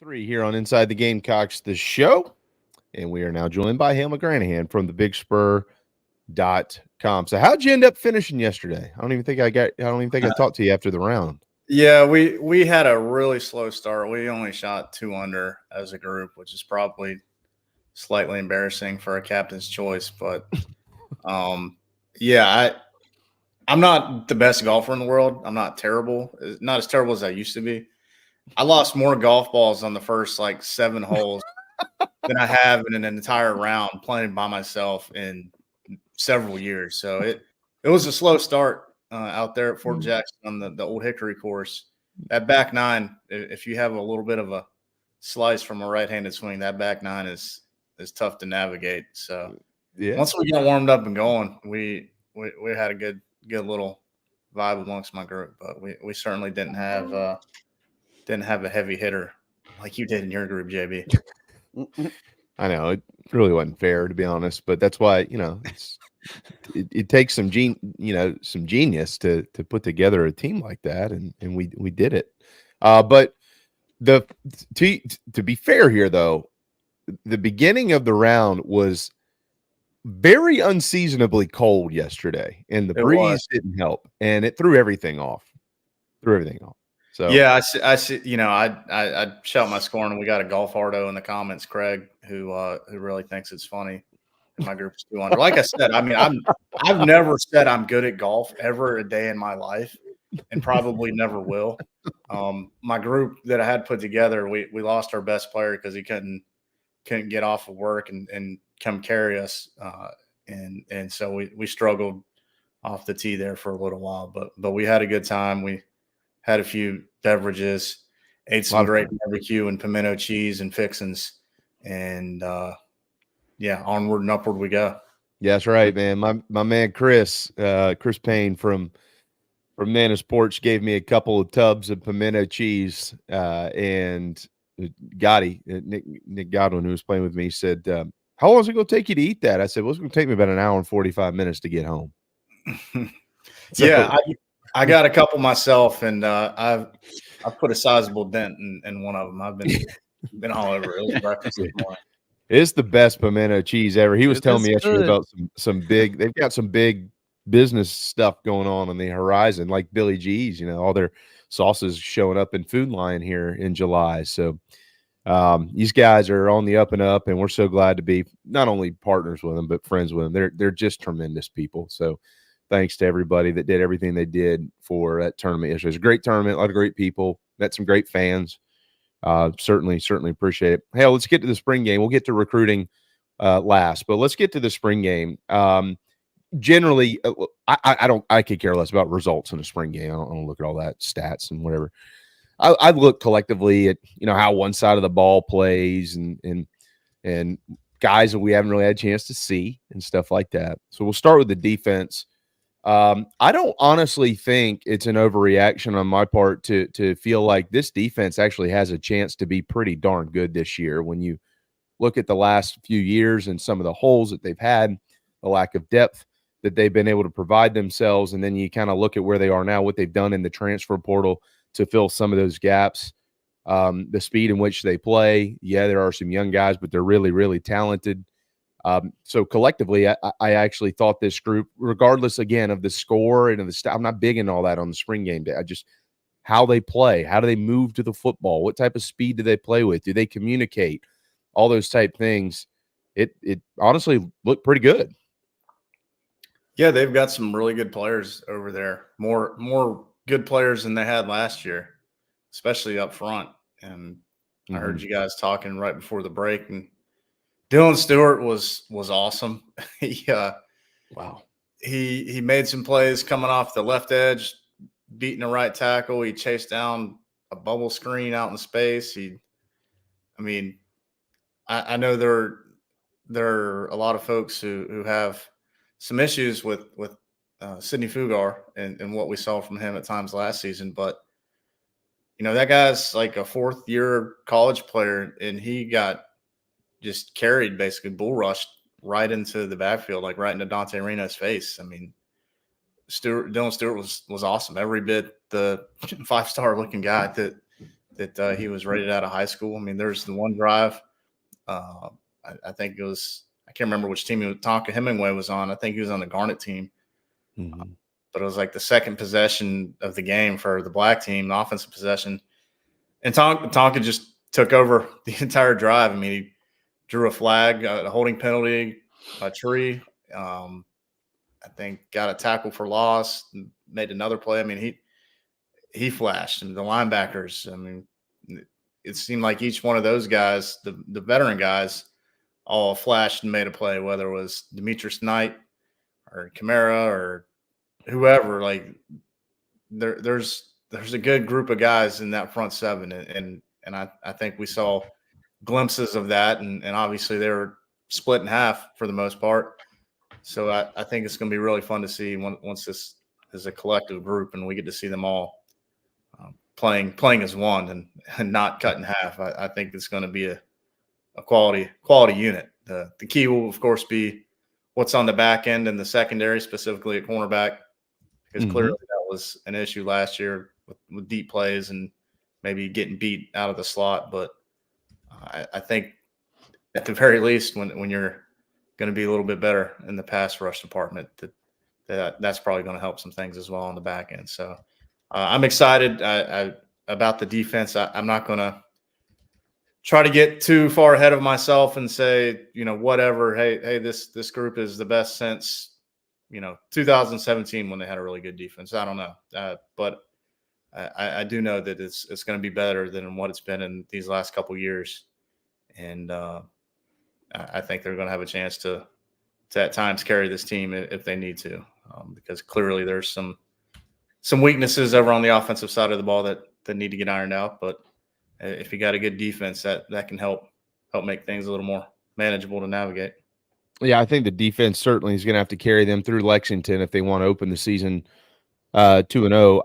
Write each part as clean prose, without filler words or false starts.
3 here on Inside the Gamecocks, the show. And we are now joined by Hale McGranahan from the BigSpur.com. So how'd you end up finishing yesterday? I don't even think I talked to you after the round. Yeah, we had a really slow start. We only shot 2 under as a group, which is probably slightly embarrassing for a captain's choice. But yeah, I'm not the best golfer in the world. I'm not terrible, not as terrible as I used to be. I lost more golf balls on the first 7 holes than I have in an entire round playing by myself in several years. So it was a slow start out there at Fort Jackson on the Old Hickory course. That back nine, if you have a little bit of a slice from a right-handed swing, that back nine is tough to navigate. So once we got warmed up and going, we had a good little vibe amongst my group, but we certainly didn't have a heavy hitter like you did in your group, JB. I know it really wasn't fair, to be honest, but that's why it takes some genius to put together a team like that, and we did it. But to be fair here, though, the beginning of the round was very unseasonably cold yesterday, and the breeze didn't help, and it threw everything off. So yeah, I see. I shout my scorn, and we got a golf hardo in the comments, Craig, who really thinks it's funny. My group is 2 under. Like I said, I mean, I've never said I'm good at golf ever a day in my life, and probably never will. My group that I had put together, we lost our best player because he couldn't get off of work and come carry us, and so we struggled off the tee there for a little while, but we had a good time. We had a few beverages, ate some great barbecue and pimento cheese and fixins, and yeah, onward and upward we go. Yeah, that's right, man. My man Chris Payne from Nana's Porch gave me a couple of tubs of pimento cheese, and Gotti, Nick Godwin, who was playing with me, said, "How long is it going to take you to eat that?" I said, "Well, it's going to take me about an hour and 45 minutes to get home." So, yeah, I got a couple myself, and I've put a sizable dent in one of them. I've been all over it. It was breakfast this morning. It's the best pimento cheese ever. He was telling me yesterday about some big. They've got some big business stuff going on the horizon, like Billy G's. All their sauces showing up in Food Lion here in July. So these guys are on the up and up, and we're so glad to be not only partners with them but friends with them. They're just tremendous people. So thanks to everybody that did everything they did for that tournament yesterday. It was a great tournament, a lot of great people, met some great fans. Certainly appreciate it. Hey, let's get to the spring game. We'll get to recruiting last, but let's get to the spring game. Generally, I could care less about results in a spring game. I don't look at all that stats and whatever. I look collectively at how one side of the ball plays and guys that we haven't really had a chance to see and stuff like that. So we'll start with the defense. I don't honestly think it's an overreaction on my part to feel like this defense actually has a chance to be pretty darn good this year. When you look at the last few years and some of the holes that they've had, the lack of depth that they've been able to provide themselves, and then you kind of look at where they are now, what they've done in the transfer portal to fill some of those gaps, the speed in which they play. Yeah, there are some young guys, but they're really, really talented. So collectively, I actually thought this group, regardless again of the score and of the style, I'm not big in all that on the spring game day. I just how they play, how do they move to the football, what type of speed do they play with, do they communicate, all those type things. It honestly looked pretty good. Yeah, they've got some really good players over there. More good players than they had last year, especially up front. And I heard you guys talking right before the break, and Dylan Stewart was awesome. Wow. He made some plays coming off the left edge, beating a right tackle. He chased down a bubble screen out in space. I know there are a lot of folks who have some issues with Sidney Fugar and what we saw from him at times last season, but that guy's like a 4th-year college player, and he got just carried, basically bull rushed right into the backfield, like right into Dante Reno's face. I mean, Dylan Stewart was awesome. Every bit the 5-star looking guy that that he was rated out of high school. I mean, there's the one drive. I think it was, I can't remember which team Tonka Hemingway was on. I think he was on the Garnet team. Mm-hmm. But it was like the second possession of the game for the black team, the offensive possession. And Tonka just took over the entire drive. I mean, he drew a flag, a holding penalty, a tree. I think got a tackle for loss, made another play. I mean, he flashed, and the linebackers. I mean, it seemed like each one of those guys, the veteran guys, all flashed and made a play, whether it was Demetrius Knight or Kamara or whoever. Like there's a good group of guys in that front seven, and I think we saw glimpses of that, and obviously they were split in half for the most part. So I think it's going to be really fun to see once this is a collective group and we get to see them all playing as one and not cut in half. I think it's going to be a quality unit. The key will, of course, be what's on the back end and the secondary, specifically at cornerback, because clearly that was an issue last year with deep plays and maybe getting beat out of the slot. But I think at the very least, when you're going to be a little bit better in the pass rush department, that's probably going to help some things as well on the back end. So I'm excited about the defense. I'm not going to try to get too far ahead of myself and say, whatever. Hey, this group is the best since 2017 when they had a really good defense. I don't know, but I do know that it's going to be better than what it's been in these last couple of years, and I think they're going to have a chance to at times carry this team if they need to, because clearly there's some weaknesses over on the offensive side of the ball that need to get ironed out. But if you got a good defense, that can help make things a little more manageable to navigate. Yeah, I think the defense certainly is going to have to carry them through Lexington if they want to open the season 2-0.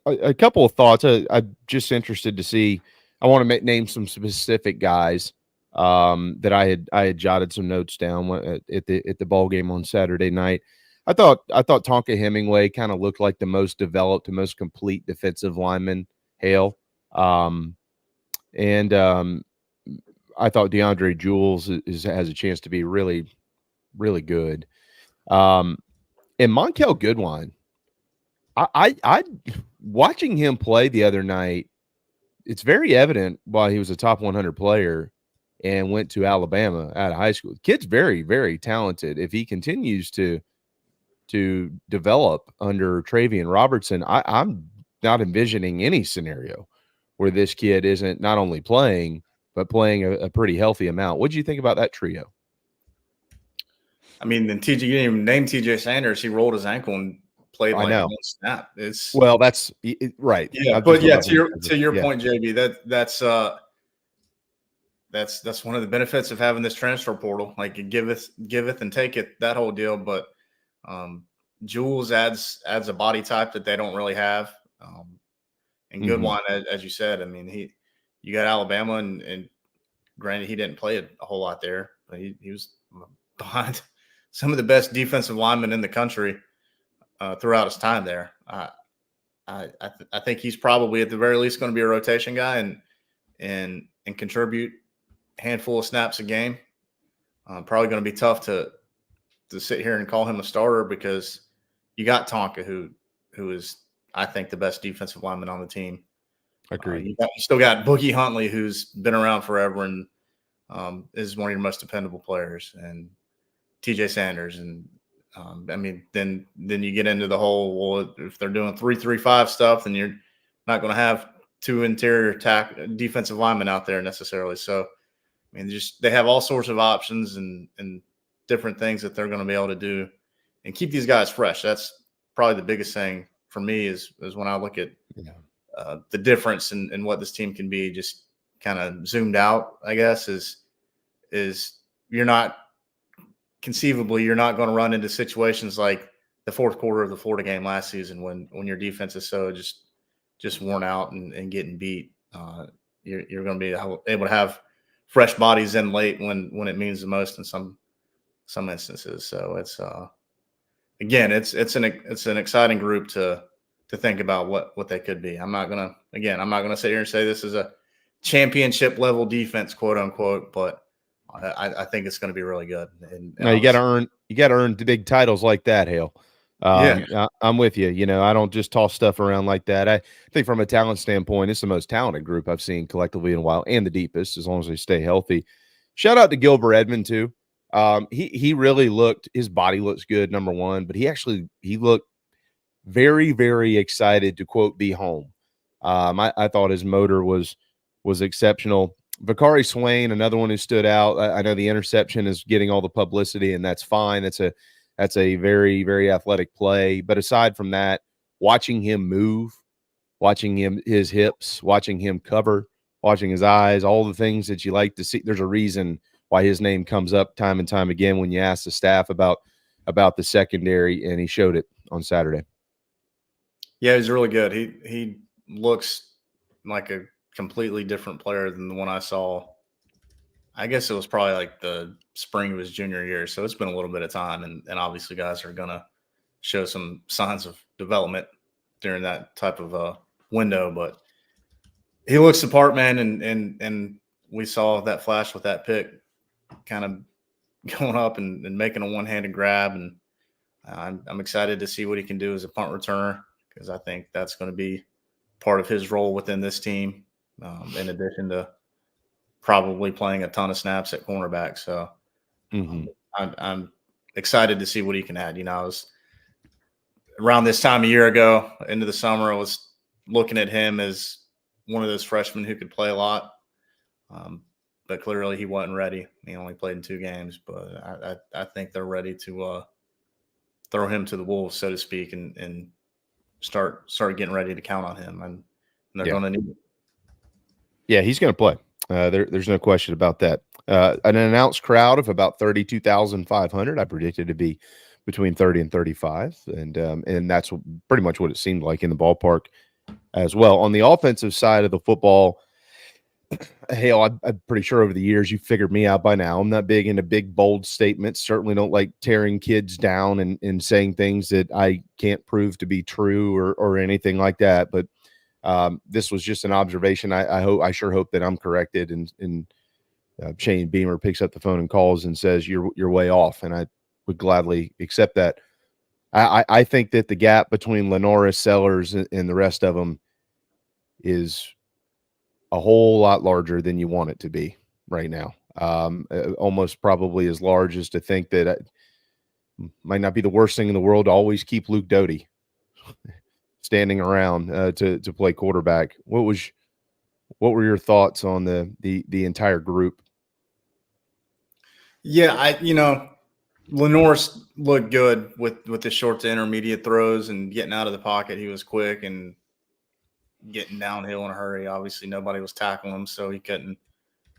A couple of thoughts. I'm just interested to see. I want to name some specific guys that I had jotted some notes down at the ball game on Saturday night. I thought Tonka Hemingway kind of looked like the most developed, the most complete defensive lineman. Hale, and I thought DeAndre Jules has a chance to be really, really good. And Monkel Goodwine, I watching him play the other night, it's very evident why he was a top 100 player and went to Alabama out of high school. The kid's very, very talented. If he continues to develop under Travian Robertson, I'm not envisioning any scenario where this kid isn't not only playing, but playing a pretty healthy amount. What do you think about that trio? I mean, then you didn't even name TJ Sanders. He rolled his ankle and played like one snap. That's right. Yeah, but yeah, to your point, JB, that's one of the benefits of having this transfer portal. Like it giveth and taketh, that whole deal. But Jules adds a body type that they don't really have. And Goodwine, as you said, I mean, you got Alabama, and granted, he didn't play a whole lot there, but he was behind some of the best defensive linemen in the country throughout his time there. I think he's probably at the very least going to be a rotation guy and contribute a handful of snaps a game. Probably going to be tough to sit here and call him a starter because you got Tonka, who is, I think, the best defensive lineman on the team. Agreed. You still got Boogie Huntley, who's been around forever and is one of your most dependable players, and TJ Sanders. And I mean, then you get into the whole, well, if they're doing 3-3-5 stuff, then you're not going to have two interior defensive linemen out there necessarily. So, I mean, they have all sorts of options and different things that they're going to be able to do and keep these guys fresh. That's probably the biggest thing for me is when I look at the difference in what this team can be, just kind of zoomed out, I guess, is you're not going to run into situations like the fourth quarter of the Florida game last season when your defense is so just worn out and getting beat. You're going to be able to have fresh bodies in late when it means the most in some instances. So it's again, it's an exciting group to think about what they could be. I'm not gonna sit here and say this is a championship level defense, quote unquote, but I think it's going to be really good. And No, you got to earn the big titles like that, Hale. Yeah. I'm with you. You know, I don't just toss stuff around like that. I think from a talent standpoint, it's the most talented group I've seen collectively in a while, and the deepest, as long as they stay healthy. Shout out to Gilbert Edmond too. He really looked. His body looks good, number one, but he looked very, very excited to quote be home. I thought his motor was exceptional. Vakari Swain, another one who stood out. I know the interception is getting all the publicity, and that's fine. That's a very, very athletic play. But aside from that, watching him move, watching his hips, watching him cover, watching his eyes, all the things that you like to see. There's a reason why his name comes up time and time again when you ask the staff about the secondary, and he showed it on Saturday. Yeah, he's really good. He looks like a completely different player than the one I saw. I guess it was probably like the spring of his junior year. So it's been a little bit of time, and obviously guys are gonna show some signs of development during that type of window. But he looks the part, man, and we saw that flash with that pick, kind of going up and making a one-handed grab, and I'm excited to see what he can do as a punt returner, because I think that's going to be part of his role within this team, in addition to probably playing a ton of snaps at cornerback. So I'm excited to see what he can add. You know, I was around this time a year ago, into the summer, I was looking at him as one of those freshmen who could play a lot. But clearly he wasn't ready. He only played in 2 games, but I think they're ready to throw him to the wolves, so to speak, and start getting ready to count on him, and they're going to need it. Yeah, he's going to play. There's no question about that. An announced crowd of about 32,500. I predicted to be between 30 and 35, and that's pretty much what it seemed like in the ballpark as well. On the offensive side of the football, Hale, I'm pretty sure over the years you figured me out by now. I'm not big into big, bold statements. Certainly don't like tearing kids down and saying things that I can't prove to be true or anything like that. But this was just an observation. I sure hope that I'm corrected. And Shane Beamer picks up the phone and calls and says you're way off, and I would gladly accept that. I think that the gap between Lenoris, Sellers, and the rest of them is a whole lot larger than you want it to be right now. Almost probably as large as to think that it might not be the worst thing in the world to always keep Luke Doty standing around to play quarterback. What were your thoughts on the entire group? Yeah, Lenoris looked good with the short to intermediate throws and getting out of the pocket. He was quick and getting downhill in a hurry. Obviously, nobody was tackling him, so he couldn't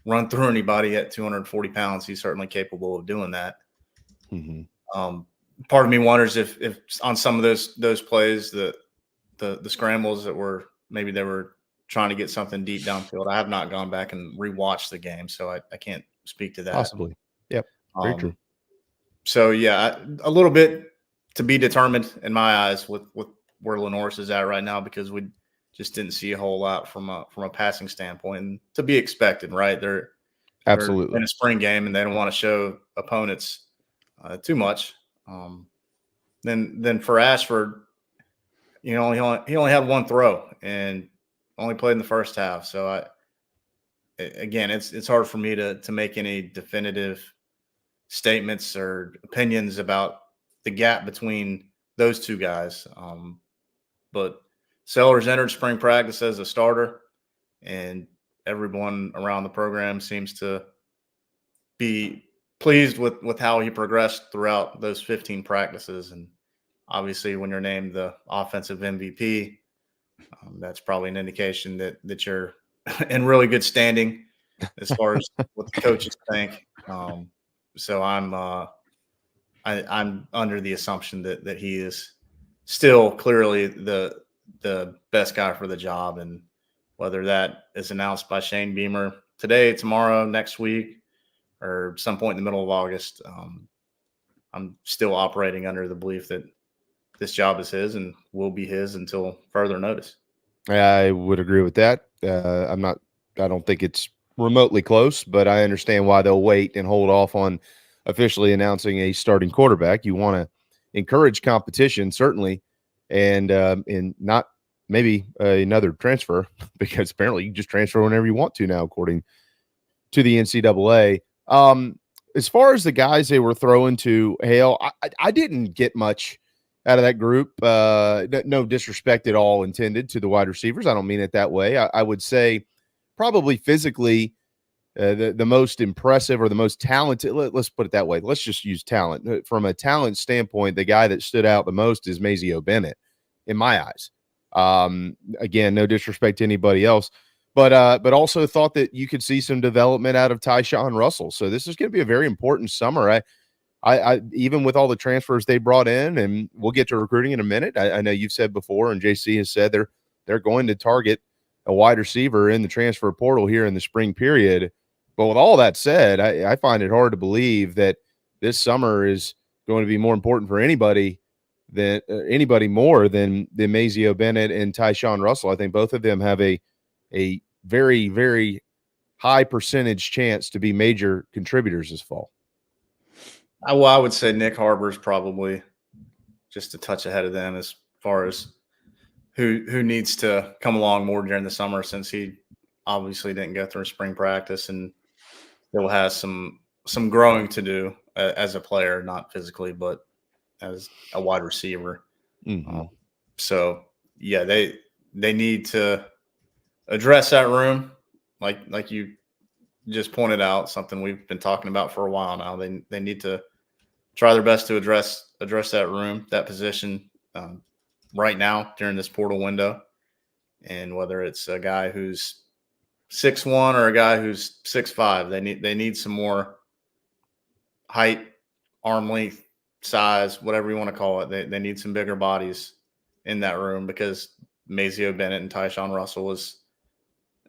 run through anybody at 240 pounds. He's certainly capable of doing that. Part of me wonders if on some of those plays, the scrambles that were maybe they were trying to get something deep downfield. I have not gone back and rewatched the game, so I can't speak to that. Possibly. Yep. Very true. So yeah, a little bit to be determined in my eyes with where Lenoris is at right now, because we just didn't see a whole lot from a passing standpoint, and to be expected, right? They're absolutely in a spring game, and they don't want to show opponents too much. Then for Ashford, he only had one throw and only played in the first half. So again, it's hard for me to make any definitive statements or opinions about the gap between those two guys. But Sellers entered spring practice as a starter, and everyone around the program seems to be pleased with how he progressed throughout those 15 practices. And obviously, when you're named the offensive MVP, that's probably an indication that you're in really good standing as far as what the coaches think. So I'm under the assumption that he is still clearly the best guy for the job, and whether that is announced by Shane Beamer today, tomorrow, next week, or some point in the middle of August, I'm still operating under the belief that this job is his and will be his until further notice. I would agree with that. I'm not I don't think it's remotely close, but I understand why they'll wait and hold off on officially announcing a starting quarterback. You want to encourage competition, certainly, and not maybe another transfer because apparently you can just transfer whenever you want to now, according to the NCAA. As far as the guys they were throwing to Hale, I didn't get much out of that group. No disrespect at all intended to the wide receivers. I don't mean it that way. I would say probably physically the most impressive or the most talented. Let's put it that way. Let's just use talent. From a talent standpoint, the guy that stood out the most is Mazio Bennett in my eyes. Again, no disrespect to anybody else. But also thought that you could see some development out of Tyshawn Russell. So this is going to be a very important summer. I even with all the transfers they brought in, and we'll get to recruiting in a minute. I know you've said before, and JC has said they're going to target a wide receiver in the transfer portal here in the spring period. But with all that said, I find it hard to believe that this summer is going to be more important for anybody more than Mazio Bennett and Tyshawn Russell. I think both of them have a very, very high percentage chance to be major contributors this fall. I would say Nick Harbor's probably just a touch ahead of them as far as who needs to come along more during the summer, since he obviously didn't go through spring practice and still has some growing to do as a player, not physically, but as a wide receiver. Mm-hmm. So yeah, they need to address that room, like you just pointed out, something we've been talking about for a while now. They need to try their best to address that room, that position right now during this portal window. And whether it's a guy who's 6'1" or a guy who's 6'5", they need some more height, arm length, size, whatever you want to call it. They need some bigger bodies in that room, because Mazio Bennett and Tyshawn Russell was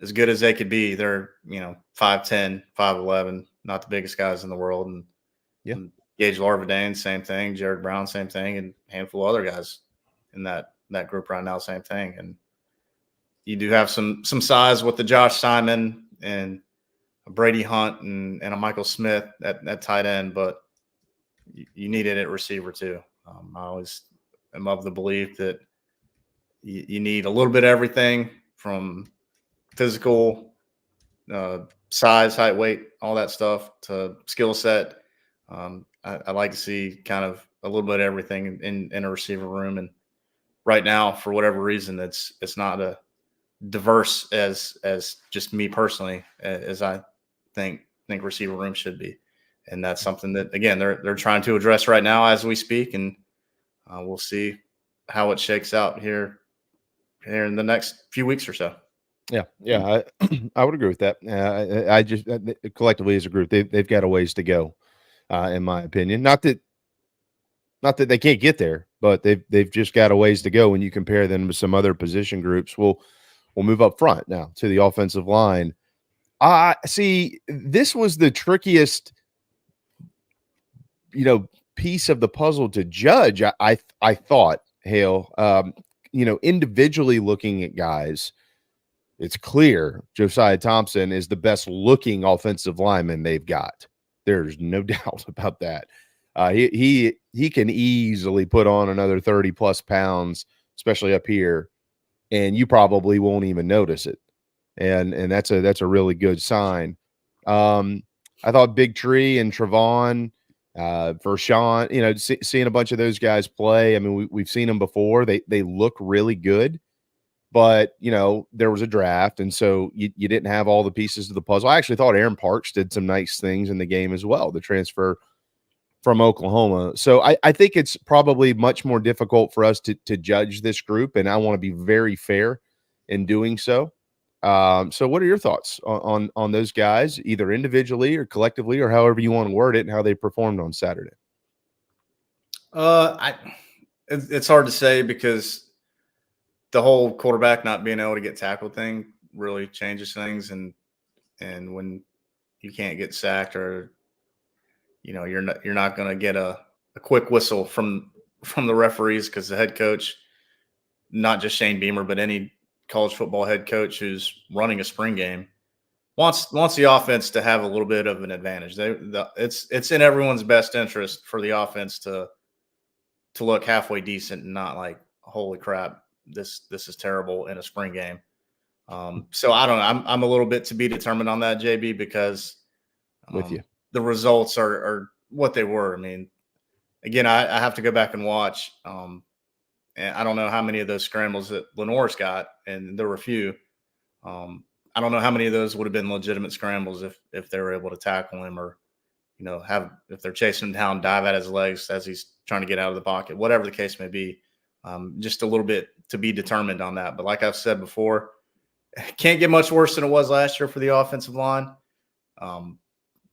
as good as they could be. They're 5'10", 5'11", not the biggest guys in the world. And yeah, Gage Larvadane, same thing. Jared Brown, same thing, and a handful of other guys in that group right now, same thing. And you do have some size with the Josh Simon and Brady Hunt and a Michael Smith at tight end, but you need it at receiver too. I always am of the belief that you need a little bit of everything, from physical, size, height, weight, all that stuff, to skill set. I like to see kind of a little bit of everything in a receiver room. And right now, for whatever reason, it's not a diverse as just me personally as I think receiver room should be. And that's something that, again, they're trying to address right now as we speak. And we'll see how it shakes out here in the next few weeks or so. Yeah, I would agree with that. I just collectively as a group, they've got a ways to go, in my opinion. Not that they can't get there, but they've just got a ways to go when you compare them to some other position groups. We'll move up front now to the offensive line. See, this was the trickiest, piece of the puzzle to judge. I thought, Hale, individually looking at guys, it's clear Josiah Thompson is the best looking offensive lineman they've got. There's no doubt about that. He can easily put on another 30 plus pounds, especially up here, and you probably won't even notice it. And that's a really good sign. I thought Big Tree and Trevon, Vershawn, seeing a bunch of those guys play. I mean, we've seen them before. They look really good. But, there was a draft, and so you didn't have all the pieces of the puzzle. I actually thought Aaron Parks did some nice things in the game as well, the transfer from Oklahoma. So I think it's probably much more difficult for us to judge this group, and I want to be very fair in doing so. So what are your thoughts on those guys, either individually or collectively, or however you want to word it, and how they performed on Saturday? It's hard to say, because the whole quarterback not being able to get tackled thing really changes things. And when you can't get sacked, or, you're not going to get a quick whistle from the referees, because the head coach, not just Shane Beamer, but any college football head coach who's running a spring game, wants the offense to have a little bit of an advantage. It's in everyone's best interest for the offense to look halfway decent and not like, holy crap, this is terrible in a spring game. So I don't know. I'm a little bit to be determined on that, JB, because With you. the results are what they were. I mean, again, I have to go back and watch. And I don't know how many of those scrambles that Lenore's got, and there were a few. I don't know how many of those would have been legitimate scrambles if they were able to tackle him, or if they're chasing him down, dive at his legs as he's trying to get out of the pocket, whatever the case may be. Just a little bit to be determined on that. But like I've said before, can't get much worse than it was last year for the offensive line.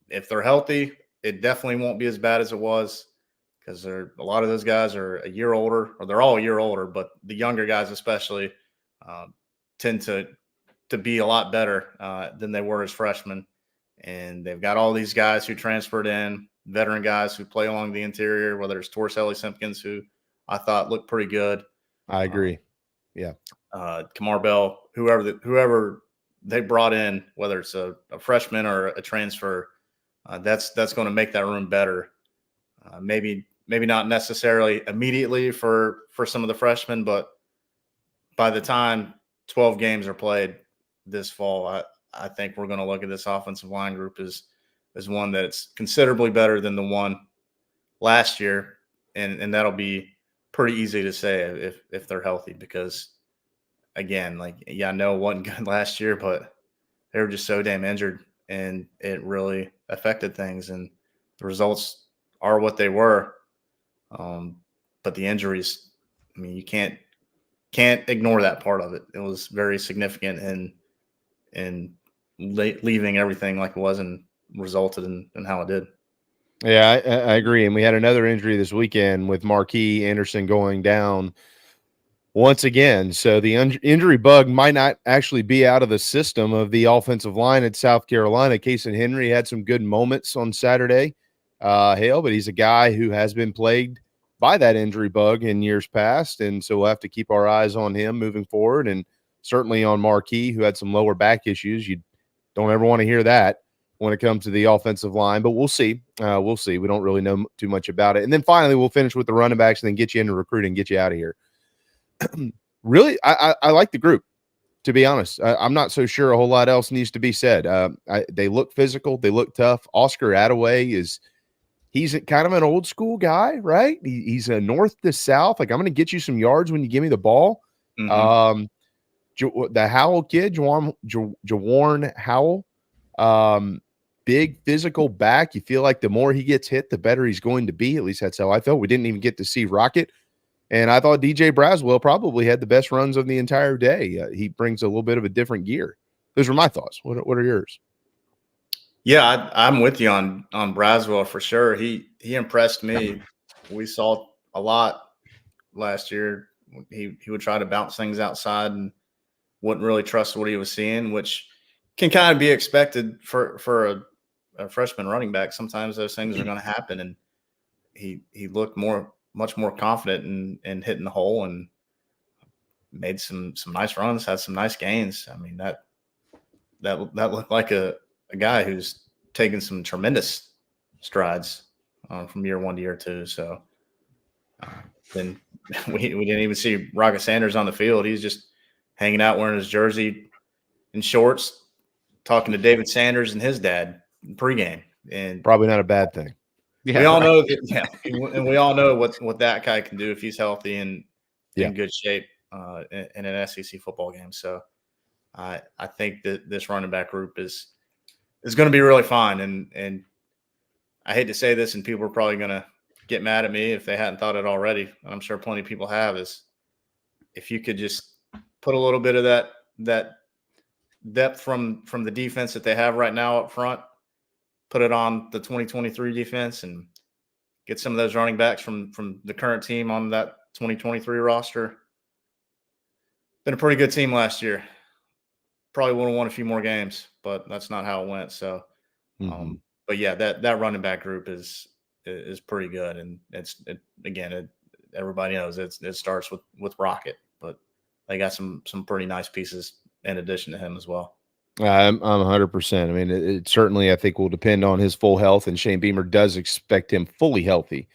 If they're healthy, it definitely won't be as bad as it was, because a lot of those guys are a year older, or they're all a year older, but the younger guys especially tend to be a lot better than they were as freshmen. And they've got all these guys who transferred in, veteran guys who play along the interior, whether it's Torselli Simpkins, who I thought looked pretty good. I agree. Yeah. Kamar Bell, whoever they brought in, whether it's a freshman or a transfer, that's going to make that room better. Maybe not necessarily immediately for some of the freshmen, but by the time 12 games are played this fall, I think we're going to look at this offensive line group as one that's considerably better than the one last year, and that'll be pretty easy to say if they're healthy, because again, I know it wasn't good last year, but they were just so damn injured, and it really affected things, and the results are what they were. But the injuries, I mean, you can't ignore that part of it. It was very significant in leaving everything like it was, and resulted in how it did. Yeah, I agree. And we had another injury this weekend with Marquis Anderson going down once again. So the injury bug might not actually be out of the system of the offensive line at South Carolina. Casey Henry had some good moments on Saturday, Hale, but he's a guy who has been plagued by that injury bug in years past. And so we'll have to keep our eyes on him moving forward, and certainly on Marquis, who had some lower back issues. You don't ever want to hear that when it comes to the offensive line, but we'll see. We'll see. We don't really know too much about it. And then finally, we'll finish with the running backs and then get you into recruiting, get you out of here. Really, I like the group, to be honest. I'm not so sure a whole lot else needs to be said. They look physical. They look tough. Oscar Attaway he's kind of an old school guy, right? He's a north to south. Like, I'm going to get you some yards when you give me the ball. Mm-hmm. The Howell kid, Jawarn Howell, big physical back. You feel like the more he gets hit, the better he's going to be. At least that's how I felt. We didn't even get to see Rocket. And I thought DJ Braswell probably had the best runs of the entire day. He brings a little bit of a different gear. Those are my thoughts. What are yours? Yeah, I'm with you on Braswell for sure. He impressed me. We saw a lot last year. He would try to bounce things outside and wouldn't really trust what he was seeing, which can kind of be expected for a freshman running back. Sometimes those things are going to happen, and he looked much more confident in hitting the hole, and made some nice runs, had some nice gains. I mean, that looked like a guy who's taken some tremendous strides from year one to year two. So then we didn't even see Rocket Sanders on the field. He's just hanging out wearing his jersey and shorts, talking to David Sanders and his dad pregame. And probably not a bad thing. Yeah, we all know that. Yeah, and we all know what that guy can do if he's healthy and in good shape in an SEC football game. So I think that this running back group is going to be really fun. And I hate to say this, and people are probably going to get mad at me if they hadn't thought it already. I'm sure plenty of people have. Is if you could just put a little bit of that depth from the defense that they have right now up front, put it on the 2023 defense, and get some of those running backs from the current team on that 2023 roster. Been a pretty good team last year. Probably would have won a few more games, but that's not how it went. So, but yeah, that running back group is pretty good, and everybody knows it starts with Rocket, but they got some pretty nice pieces in addition to him as well. I'm 100%. I mean, it certainly, I think, will depend on his full health, and Shane Beamer does expect him fully healthy,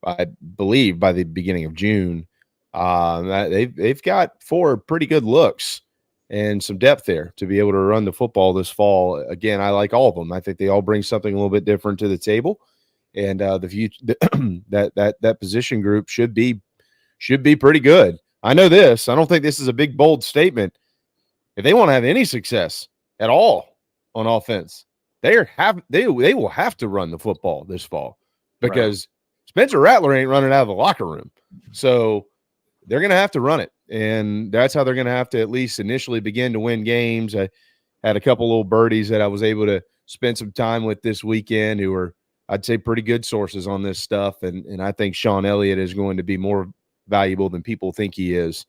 I believe, by the beginning of June. They've got 4 pretty good looks and some depth there to be able to run the football this fall. Again, I like all of them. I think they all bring something a little bit different to the table, and the future that position group should be pretty good. I know this. I don't think this is a big bold statement. If they want to have any success at all on offense, they will have to run the football this fall, because Spencer Rattler ain't running out of the locker room. So they're going to have to run it, and that's how they're going to have to at least initially begin to win games. I had a couple little birdies that I was able to spend some time with this weekend who are, I'd say, pretty good sources on this stuff, and I think Sean Elliott is going to be more valuable than people think he is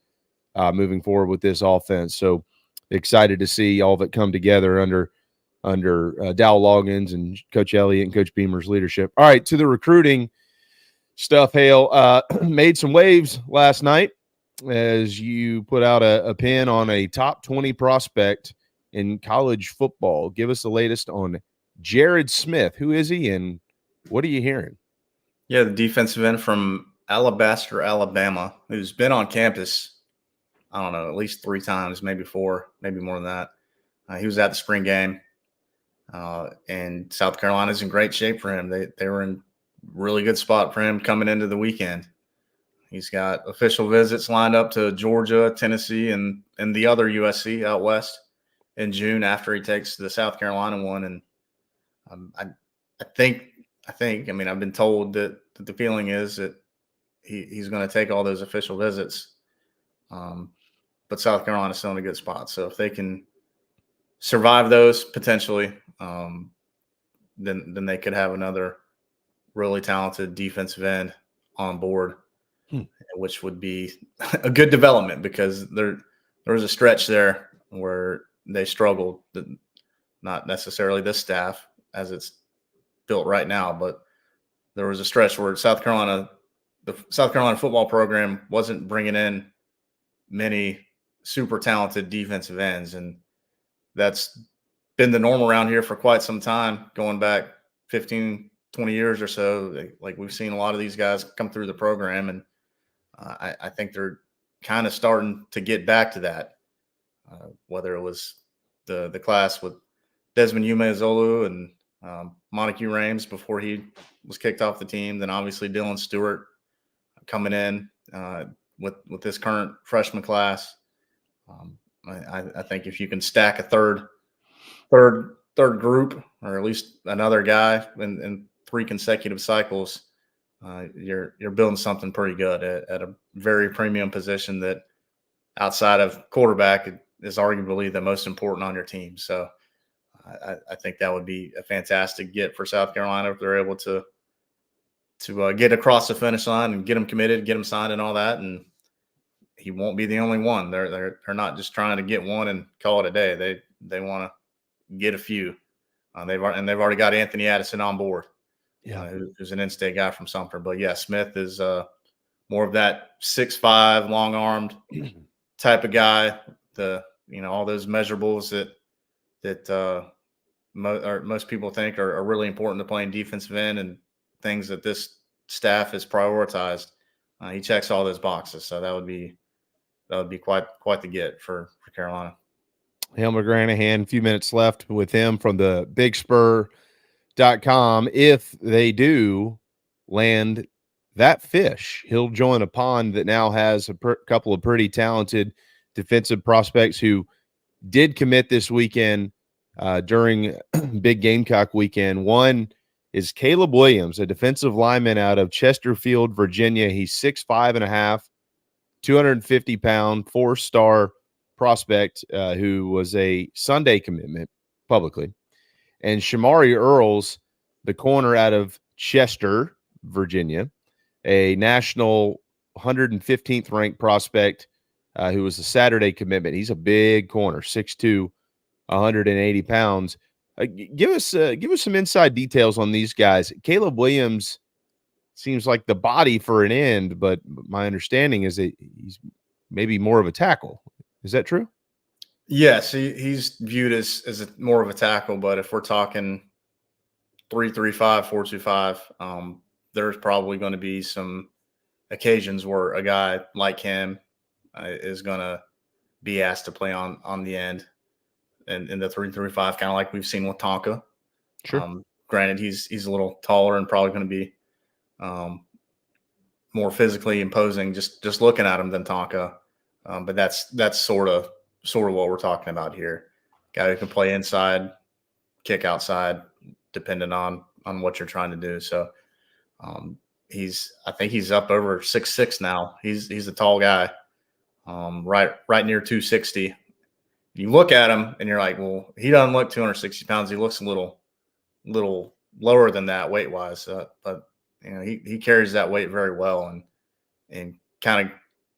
moving forward with this offense. So excited to see all of it come together under Dow Loggins and Coach Elliott and Coach Beamer's leadership. All right, to the recruiting stuff, Hale. Made some waves last night as you put out a pin on a top 20 prospect in college football. Give us the latest on Jared Smith. Who is he, and what are you hearing? Yeah, the defensive end from Alabaster, Alabama, who's been on campus, I don't know, at least 3 times, maybe 4, maybe more than that. He was at the spring game, and South Carolina's in great shape for him. They were in really good spot for him coming into the weekend. He's got official visits lined up to Georgia, Tennessee, and the other USC out west in June after he takes the South Carolina one. And I think, I mean, I've been told that the feeling is that he's going to take all those official visits. But South Carolina's still in a good spot. So if they can survive those potentially, then they could have another really talented defensive end on board, which would be a good development, because there was a stretch there where they struggled. Not necessarily this staff as it's built right now, but there was a stretch where the South Carolina football program wasn't bringing in many super talented defensive ends, and that's been the norm around here for quite some time, going back 15, 20 years or so. Like, we've seen a lot of these guys come through the program, and I think they're kind of starting to get back to that. Whether it was the class with Desmond Umeazulu and Montague Rames before he was kicked off the team, then obviously Dylan Stewart coming in with this current freshman class. I think if you can stack a third group, or at least another guy in 3 consecutive cycles, you're building something pretty good at a very premium position that, outside of quarterback, is arguably the most important on your team. So I think that would be a fantastic get for South Carolina if they're able to get across the finish line and get them committed, get them signed and all that. And he won't be the only one. They're not just trying to get one and call it a day. They want to get a few. They've already got Anthony Addison on board, who's an in-state guy from Sumter. But yeah, Smith is more of that 6'5", long-armed type of guy. All those measurables that most people think are really important to playing defensive end, and things that this staff has prioritized. He checks all those boxes, so that would be quite the get for Carolina. Hale McGranahan, a few minutes left with him from the BigSpur.com. If they do land that fish, he'll join a pond that now has a couple of pretty talented defensive prospects who did commit this weekend during Big Gamecock weekend. One is Caleb Williams, a defensive lineman out of Chesterfield, Virginia. He's 6'5.5", 250-pound, 4-star prospect who was a Sunday commitment publicly. And Shamari Earls, the corner out of Chester, Virginia, a national 115th ranked prospect who was a Saturday commitment. He's a big corner, 6'2", 180 pounds. Give us some inside details on these guys. Caleb Williams seems like the body for an end, but my understanding is that he's maybe more of a tackle. Is that true? Yes, he's viewed as more of a tackle, but if we're talking 3-3-5, 4-2-5, there's probably going to be some occasions where a guy like him is going to be asked to play on the end and in the 3-3-5, kind of like we've seen with Tonka. Sure. Granted, he's a little taller and probably going to be more physically imposing just looking at him than Tonka. But that's sort of what we're talking about here. Guy who can play inside, kick outside, depending on what you're trying to do. So I think he's up over 6'6" now. He's a tall guy, right near 260. You look at him and you're like, well, he doesn't look 260 pounds. He looks a little lower than that weight wise, but he carries that weight very well. And kind of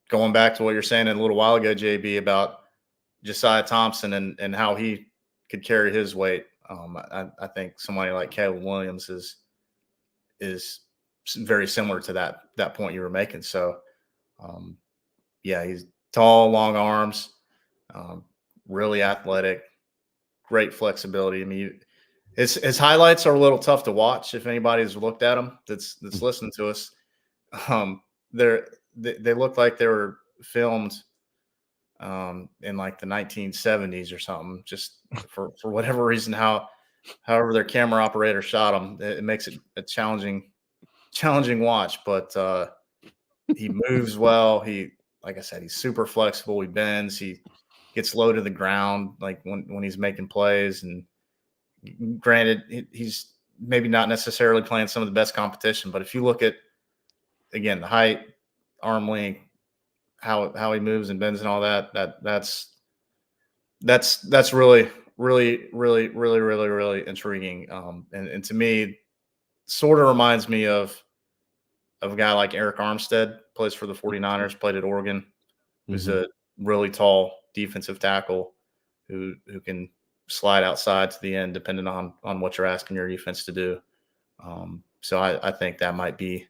going back to what you're saying a little while ago, JB, about Josiah Thompson and how he could carry his weight. I think somebody like Caleb Williams is very similar to that point you were making. So, yeah, he's tall, long arms, really athletic, great flexibility. I mean, his highlights are a little tough to watch if anybody's looked at them that's listening to us. They look like they were filmed in like the 1970s or something, just for whatever reason, however their camera operator shot them, it makes it a challenging watch. But he moves well. He, like I said, he's super flexible. He bends. He gets low to the ground, like when he's making plays. And granted, he's maybe not necessarily playing some of the best competition, but if you look at, again, the height, arm length, how he moves and bends and all that's really intriguing. And to me, sort of reminds me of a guy like Eric Armstead, plays for the 49ers, played at Oregon, who's a really tall defensive tackle who can slide outside to the end depending on what you're asking your defense to do. So I think that might be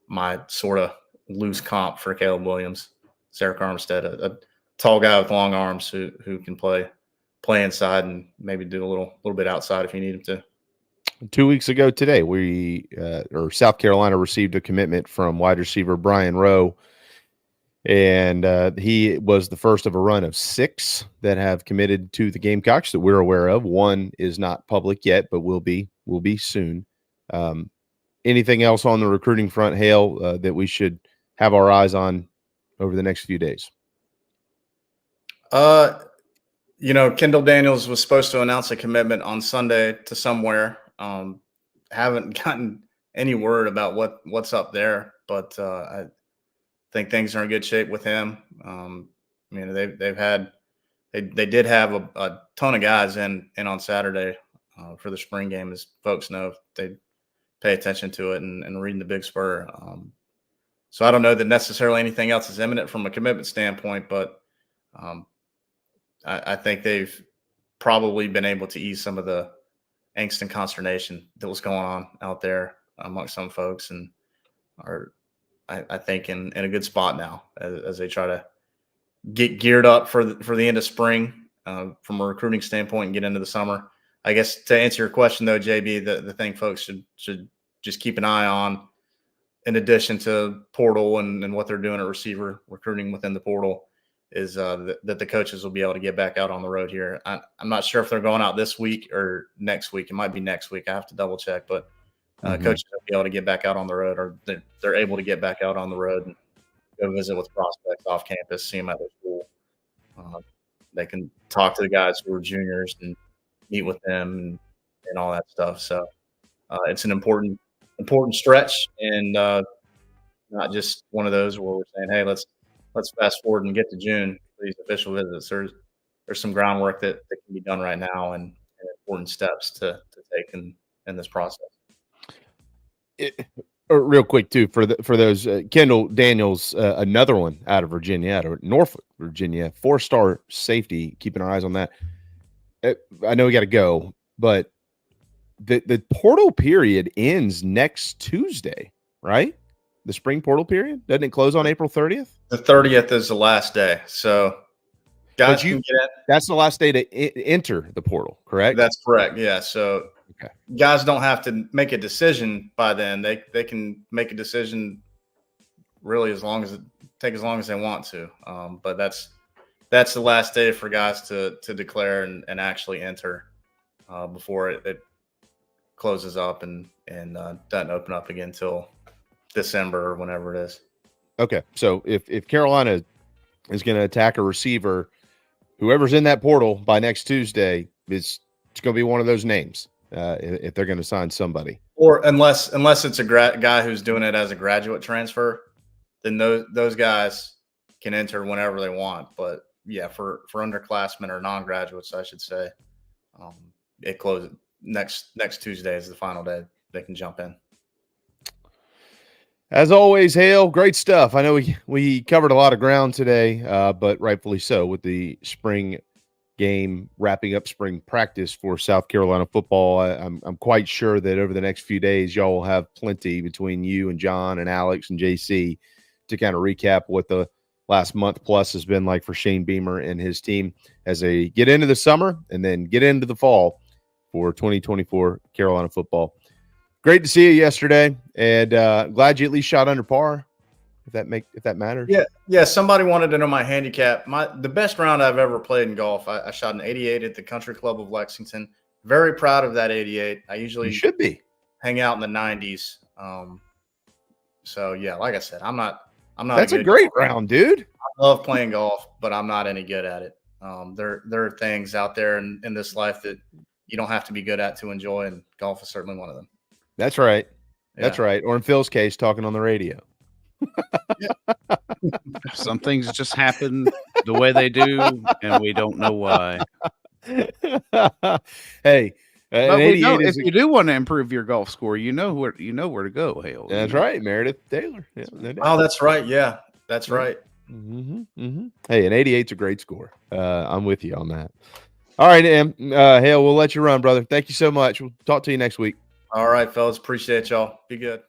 my sort of loose comp for Caleb Williams. It's Eric Armstead, a tall guy with long arms who can play inside and maybe do a little bit outside if you need him to. 2 weeks ago today, South Carolina received a commitment from wide receiver Brian Rowe, and he was the first of a run of 6 that have committed to the Gamecocks that we're aware of. One is not public yet, but will be soon. Anything else on the recruiting front, Hale, that we should have our eyes on over the next few days? Kendall Daniels was supposed to announce a commitment on Sunday to somewhere. Haven't gotten any word about what's up there, but I think things are in good shape with him. They did have a ton of guys in on Saturday for the spring game, as folks know. They pay attention to it and reading the Big Spur. So I don't know that necessarily anything else is imminent from a commitment standpoint, but I think they've probably been able to ease some of the angst and consternation that was going on out there amongst some folks, and are, I think, in a good spot now as they try to get geared up for the end of spring from a recruiting standpoint and get into the summer. I guess to answer your question though, JB, the thing folks should just keep an eye on, in addition to portal and what they're doing at receiver recruiting within the portal, is that the coaches will be able to get back out on the road here. I'm not sure if they're going out this week or next week. It might be next week. I have to double check, but coaches will be able to get back out on the road, or they're able to get back out on the road and go visit with prospects off campus, see them at their school. They can talk to the guys who are juniors and meet with them and all that stuff. So it's an important stretch, and not just one of those where we're saying, hey, let's fast forward and get to June for these official visits. There's some groundwork that can be done right now, and important steps to take in this process. Real quick too, for those Kendall Daniels, another one out of Virginia, out of Norfolk, Virginia, 4-star safety. Keeping our eyes on that. I know we got to go, but the portal period ends next Tuesday, right? The spring portal period, doesn't it close on April 30th? The 30th is the last day. So Guys can get it. That's the last day to enter the portal, correct? That's correct. Yeah. So guys don't have to make a decision by then. They can make a decision really as long as they want to. But that's the last day for guys to declare and actually enter before it closes up and doesn't open up again until December or whenever it is. Okay. So if Carolina is going to attack a receiver, whoever's in that portal by next Tuesday, it's going to be one of those names if they're going to sign somebody. Or unless it's a guy who's doing it as a graduate transfer, then those guys can enter whenever they want. But yeah, for underclassmen or non-graduates, I should say, it closes next Tuesday is the final day they can jump in. As always, Hale, great stuff. I know we covered a lot of ground today, but rightfully so with the spring game wrapping up spring practice for South Carolina football. I'm quite sure that over the next few days, y'all will have plenty between you and John and Alex and JC to kind of recap what the last month plus has been like for Shane Beamer and his team as they get into the summer and then get into the fall for 2024 Carolina football. Great to see you yesterday, and glad you at least shot under par. If that matters. Yeah. Somebody wanted to know my handicap. The best round I've ever played in golf. I shot an 88 at the Country Club of Lexington. Very proud of that 88. I usually should be hang out in the 90s. So yeah, like I said, I'm not. That's a great round, dude. I love playing golf, but I'm not any good at it. There are things out there in this life that you don't have to be good at to enjoy, and golf is certainly one of them. That's right. That's right. Or in Phil's case, talking on the radio. Some things just happen the way they do, and we don't know why. Hey, if you do want to improve your golf score, you know where to go, Hale. That's right, Meredith Taylor. Yeah, oh, that's right. Yeah, that's right. Mm-hmm, mm-hmm. Hey, an 88's a great score. I'm with you on that. All right, Hale, we'll let you run, brother. Thank you so much. We'll talk to you next week. All right, fellas. Appreciate y'all. Be good.